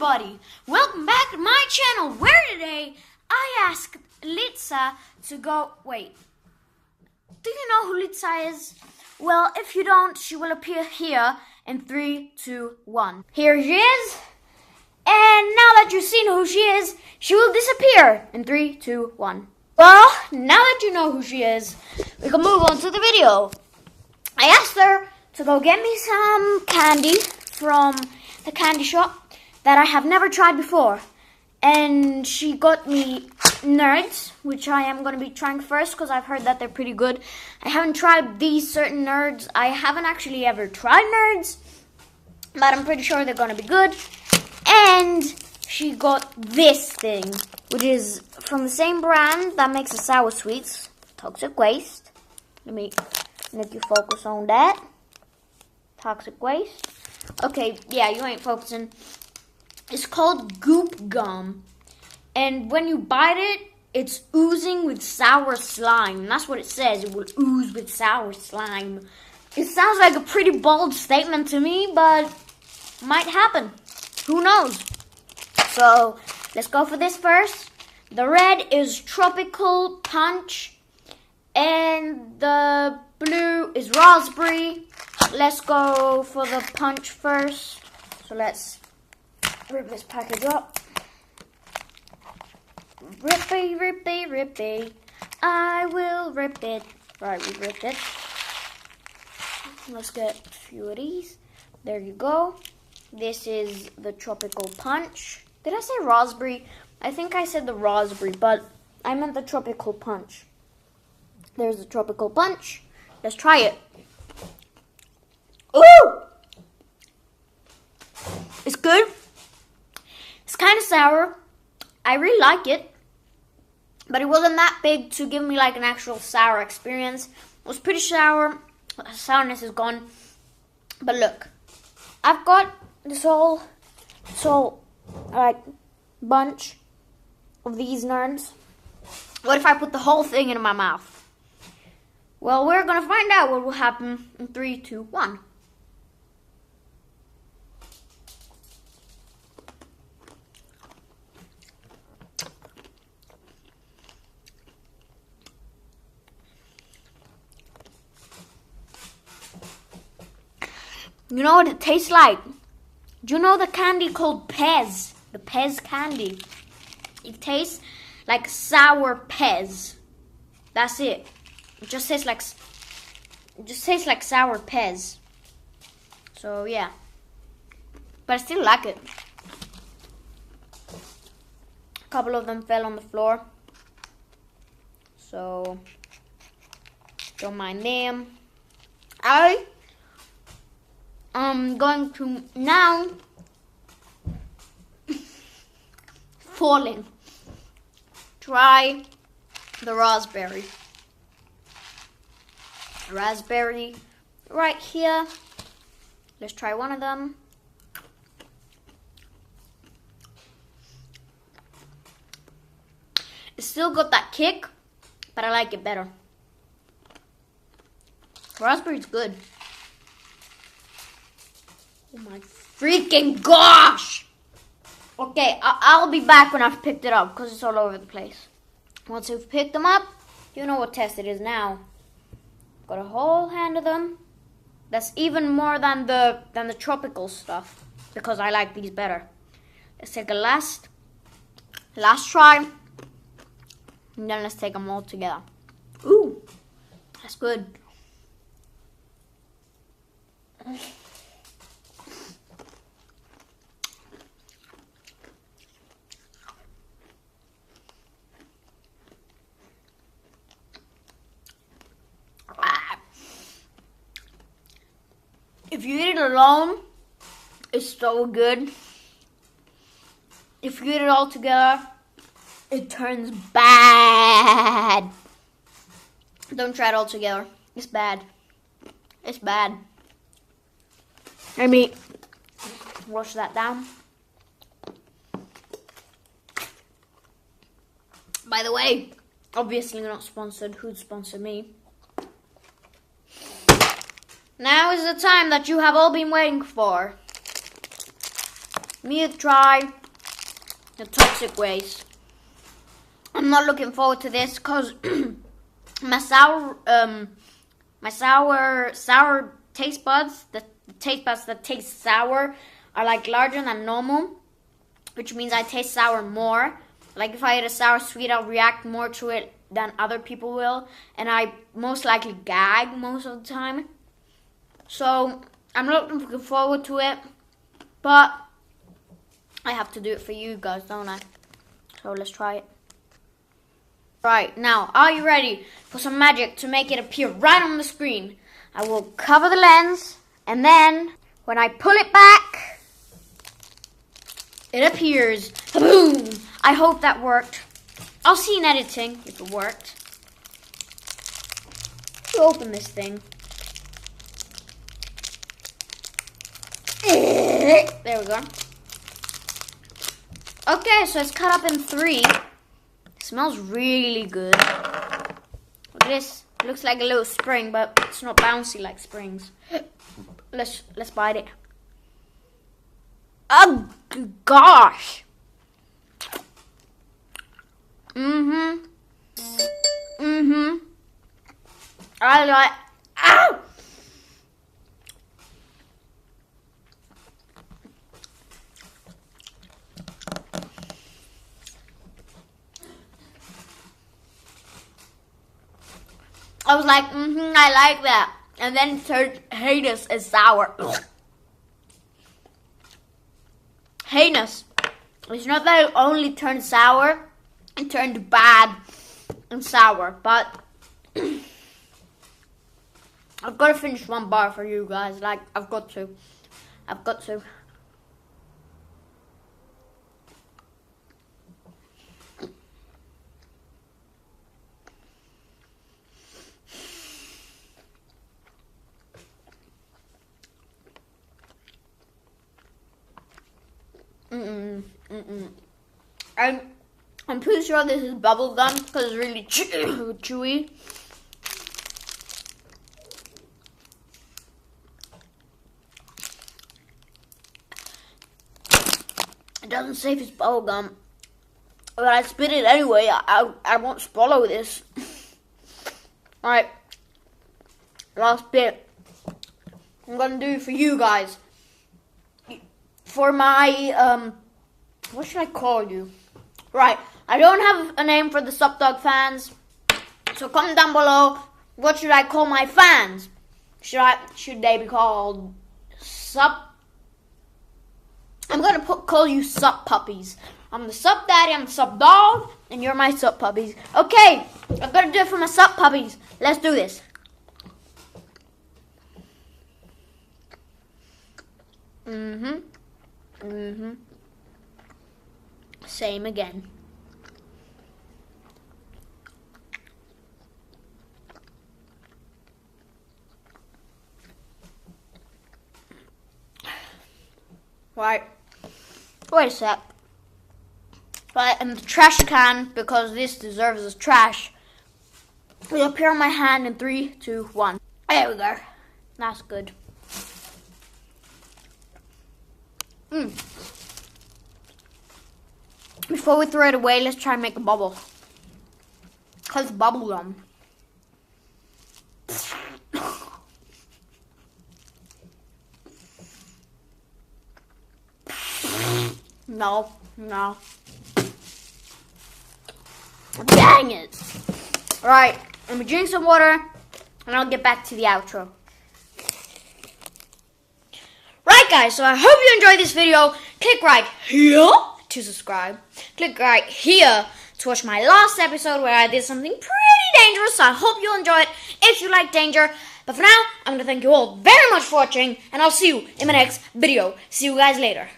everybody, welcome back to my channel, where today I asked Litsa to go, wait, do you know who Litsa is? Well, if you don't, she will appear here in 3, 2, 1. Here she is, and now that you've seen who she is, she will disappear in 3, 2, 1. Well, now that you know who she is, we can move on to the video. I asked her to go get me some candy from the candy shop that I have never tried before. And she got me Nerds, which I am going to be trying first because I've heard that they're pretty good. I haven't tried these certain Nerds. I haven't actually ever tried Nerds, but I'm pretty sure they're going to be good. And she got this thing, which is from the same brand that makes the sour sweets, Toxic Waste. Let me make you focus on that. Toxic Waste. Okay, yeah, you ain't focusing. It's called Goop Gum. And when you bite it, it's oozing with sour slime. That's what it says. It will ooze with sour slime. It sounds like a pretty bold statement to me, but might happen. Who knows? So, let's go for this first. The red is Tropical Punch. And the blue is Raspberry. Let's go for the punch first. So let's rip this package up. Rippy, rippy, rippy. I will rip it. Right, we ripped it. Let's get a few of these. There you go. This is the Tropical Punch. Did I say Raspberry? I think I said the Raspberry, but I meant the Tropical Punch. There's the Tropical Punch. Let's try it. Ooh! It's good. It's kind of sour. I really like it. But it wasn't that big to give me like an actual sour experience. It was pretty sour. The sourness is gone. But look. I've got this whole like bunch of these Nerds. What if I put the whole thing into my mouth? Well, we're going to find out what will happen in 3, 2, 1. You know what it tastes like? Do you know the candy called Pez? The Pez candy. It tastes like sour Pez. That's it. It just tastes like sour Pez. So yeah. But I still like it. A couple of them fell on the floor. So don't mind them. I'm going to now try the raspberry. Raspberry right here. Let's try one of them. It's still got that kick, but I like it better. Raspberry's good. Oh my freaking gosh! Okay, I'll be back when I've picked it up because it's all over the place. Once you've picked them up, you know what test it is now. Got a whole hand of them. That's even more than the tropical stuff because I like these better. Let's take a last try, and then let's take them all together. Ooh, that's good. If you eat it alone, it's so good. If you eat it all together, it turns bad. Don't try it all together. It's bad. It's bad. Let me wash that down. By the way, obviously not sponsored. Who'd sponsor me? Now is the time that you have all been waiting for. me to try the toxic waste. I'm not looking forward to this because my sour taste buds, the taste buds that taste sour, are like larger than normal, which means I taste sour more. Like if I eat a sour sweet, I'll react more to it than other people will, and I most likely gag most of the time. So I'm not looking forward to it, but I have to do it for you guys, don't I? So let's try it. Right, now, are you ready for some magic to make it appear right on the screen? I will cover the lens, and then when I pull it back, it appears. Boom! I hope that worked. I'll see in editing if it worked. To open this thing. There we go. Okay, so it's cut up in 3. It smells really good. Look at this. It looks like a little spring, but it's not bouncy like springs. Let's bite it. Oh gosh. I like. Ow! I was like, I like that. And then it turned heinous and sour. Heinous. It's not that it only turned sour, it turned bad and sour. But I've got to finish one bar for you guys. Like, I've got to. I'm pretty sure this is bubble gum because it's really chewy. It doesn't say if it's bubble gum, but I spit it anyway. I won't swallow this. All right, last bit. I'm gonna do it for you guys. For my what should I call you? Right, I don't have a name for the Sup Dog fans, so comment down below. What should I call my fans? Should they be called Sup? I'm gonna call you Sup Puppies. I'm the Sup Daddy, I'm the Sup Dog, and you're my Sup Puppies. Okay, I'm gonna do it for my Sup Puppies. Let's do this. Same again. Right. Wait a sec. Right, and the trash can, because this deserves as trash, will appear on my hand in 3, 2, 1. There we go. That's good. Before we throw it away, let's try and make a bubble. Because it's bubble gum. No. Dang it. Alright, let me drink some water and I'll get back to the outro. Right guys, so I hope you enjoyed this video. Click right here to subscribe. Click right here to watch my last episode where I did something pretty dangerous. So I hope you'll enjoy it if you like danger. But for now, I'm going to thank you all very much for watching and I'll see you in my next video. See you guys later.